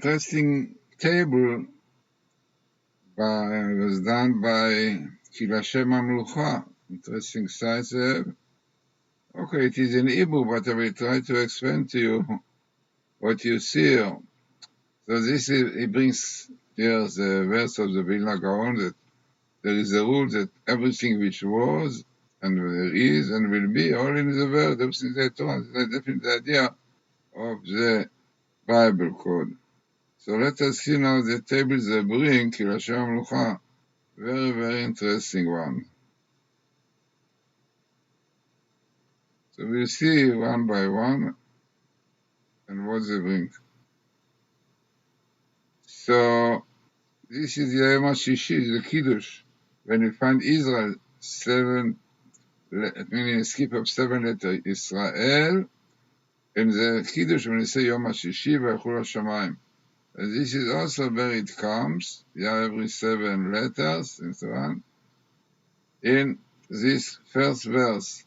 interesting table was done by lashem Hamelucha. Interesting sites there. Okay, it is in Hebrew, but I will try to explain to you what you see here. So this is, he brings here the verse of the Vilna Gaon that there is a rule that everything which was and there is and will be, all in the word, everything in the Torah, that's definitely the idea of the Bible code. So let us see now the tables they bring, lashem Hamelucha. Very, very interesting one. So we'll see one by one and what they bring. So this is the Yom HaShishi, the Kiddush. When you find Israel, meaning a skip of 7 letters, Israel, and the Kiddush when you say Yom HaShishi, V'yalchu Hashamayim. And this is also where it comes, every 7 letters, and so on, in this first verse.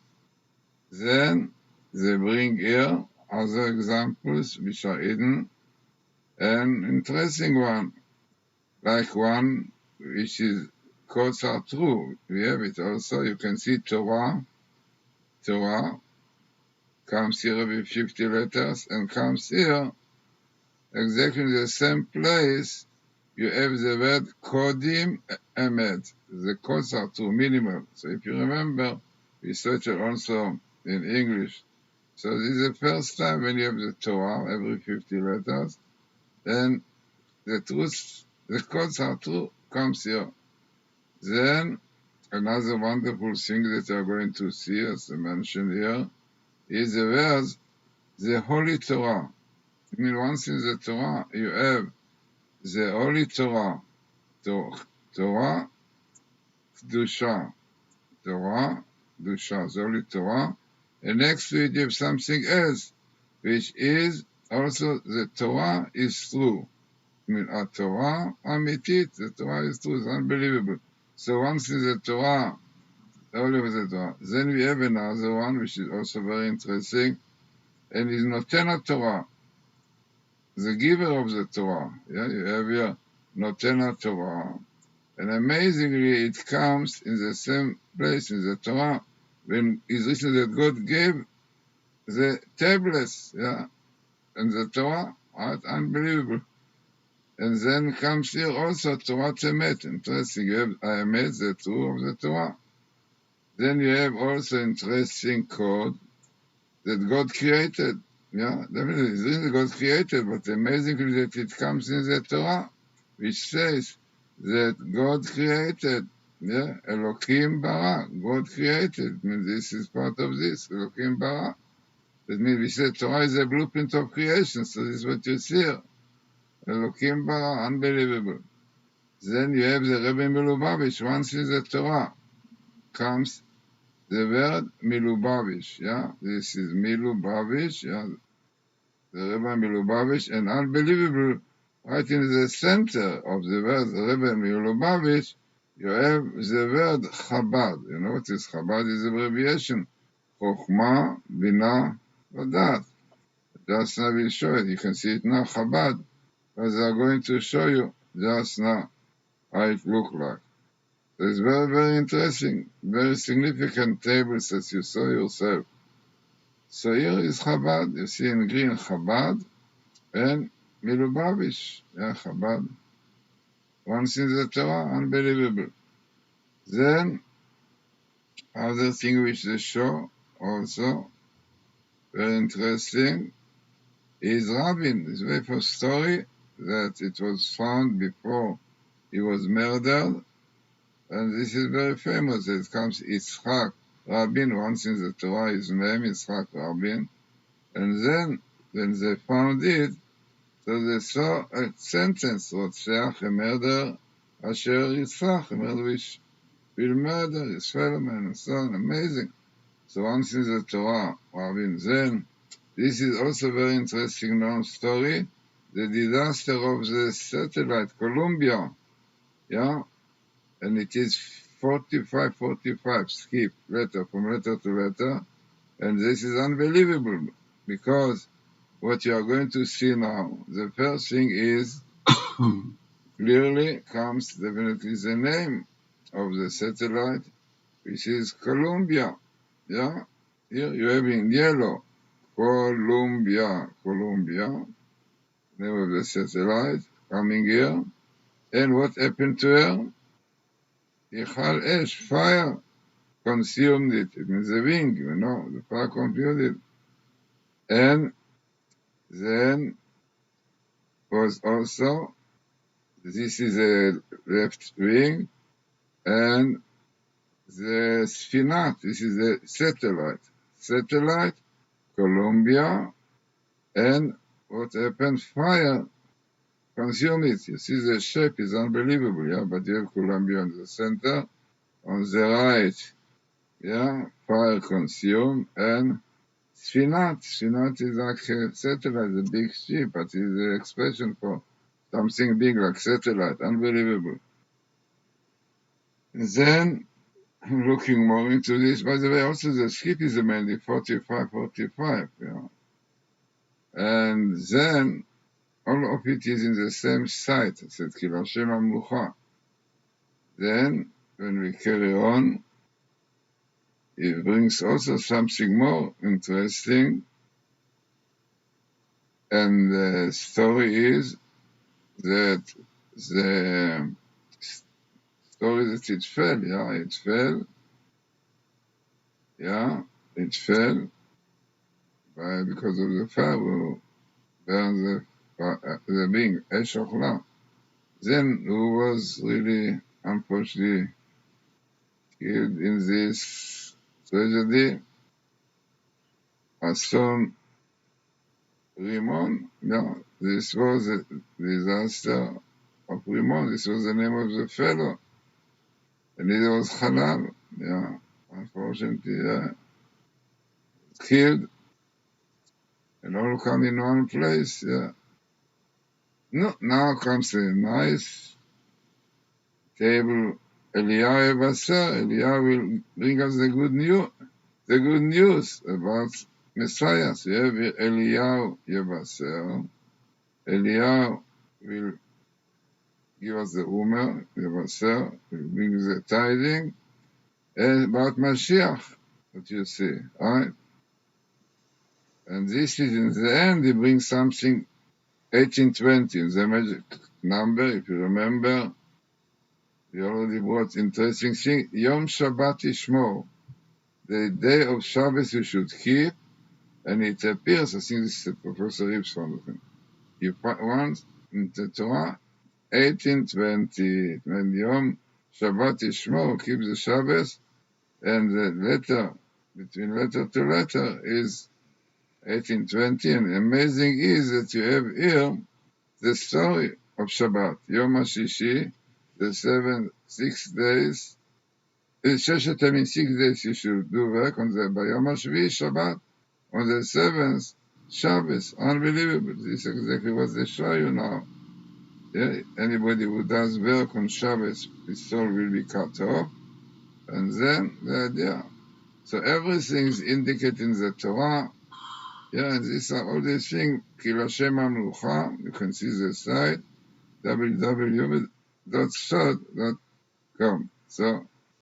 Then they bring here other examples which are hidden, an interesting one, like one which is quotes are true. We have it also. You can see Torah comes here with 50 letters and comes here exactly in the same place. You have the word Kodim Emet. The quotes are true, minimal. So if you remember, we searched also in English. So this is the first time when you have the Torah, every 50 letters, and the truth, the quotes are true, comes here. Then, another wonderful thing that you are going to see, as I mentioned here, is the words, the Holy Torah. I mean, once in the Torah, you have the Holy Torah, Torah, Kedusha, Torah, Kedusha, the Holy Torah, and next to it you have something else, which is also the Torah is true. I mean, a Torah, amitit, the Torah is true, it's unbelievable. So once in the Torah, all over the Torah. Then we have another one, which is also very interesting, and is Noten Torah, the giver of the Torah. Yeah, you have here Noten Torah. And amazingly, it comes in the same place in the Torah when it's written that God gave the tablets, and the Torah, right? Unbelievable. And then comes here also Torah Temet. Interesting. You have Emet, the true of the Torah. Then you have also interesting code that God created. Yeah, definitely. It's written that God created, but amazingly that it comes in the Torah, which says that God created. Yeah, Elohim bara. God created. I mean, this is part of this. Elohim bara. That means we say Torah is a blueprint of creation. So this is what you see here. Elohim bara, unbelievable. Then you have the Rebbe Milubavitch. Once in the Torah comes the word Milubavitch. Yeah, this is Milubavitch. Yeah, the Rebbe Milubavitch, and unbelievable. Right in the center of the word Rebbe Milubavitch, you have the word Chabad. You know what is Chabad? Is abbreviation. Chokhmah, Binah, Vadat. Just now we'll show it. You can see it now, Chabad. But they are going to show you just now how it looks like. So it's very, very interesting, very significant tables as you saw yourself. So here is Chabad. You see in green Chabad and Milubavitch. Yeah, Chabad. Once in the Torah, unbelievable. Then, other thing which they show also, very interesting, is Rabin. It's a very first story that it was found before he was murdered. And this is very famous. It comes Yitzchak Rabin. Once in the Torah, his name is Yitzchak Rabin. And then, when they found it, so they saw a sentence, Rotzeach, a murder, Asher Yitzchak, a murder which will murder his fellow man, and so on. Amazing. So once in the Torah, Rabin. Then, this is also a very interesting known story, the disaster of the satellite, Columbia. Yeah? And it is 45, skip, letter from letter to letter. And this is unbelievable, because what you are going to see now. The first thing is, clearly comes definitely the name of the satellite, which is Columbia. Yeah? Here you have in yellow, Columbia, name of the satellite, coming here. And what happened to her? Ichal Esh, fire, consumed it. It means the wing, the fire consumed it. And then was also, this is a left wing, and the Sphinat, this is a satellite, Columbia, and what happened? Fire consumed it. You see the shape is unbelievable, yeah, but you have Columbia in the center, on the right, yeah, fire consumed, and Sphinat is like a satellite, a big ship, but it's an expression for something big like satellite, unbelievable. And then, I'm looking more into this. By the way, also the ship is mainly 45, And then, all of it is in the same site. It's at lashem Hamelucha. Then, when we carry on, it brings also something more interesting. And the story is that the story that it fell, because of the fire who burned the being, Esh Ochla. Then who was really, unfortunately, killed in this tragedy, Ason Rimon. No, this was a disaster of Rimon. This was the name of the fellow. And it was Halal. Yeah, unfortunately, killed. And all come in one place. Yeah. No, now comes a nice table. Eliyahu will bring us the good news about Messiah. So you have Eliyahu Yevaser. Eliyahu will give us the Umer, Yevaser, will bring the tiding, and about Mashiach, what you see, right? And this is in the end, he brings something 1820, the magic number, if you remember. We already brought interesting thing. Yom Shabbat Ishmor, the day of Shabbos you should keep, and it appears, I think this is Professor Rips found it. You find in the Torah, 1820, when Yom Shabbat Ishmor, keep the Shabbos, and the letter, between letter to letter, is 1820, and amazing is that you have here the story of Shabbat, Yom HaShishi, the 6 days, 6 days you should do work on the Bayom HaShvi, Shabbat, on the 7th, Shabbos. Unbelievable. This is exactly what they show you now. Yeah? Anybody who does work on Shabbos, his soul will be cut off. And then the idea. So everything is indicated in the Torah. Yeah, and these are all these things. lashem Hamelucha, you can see the site, www.sod.com. So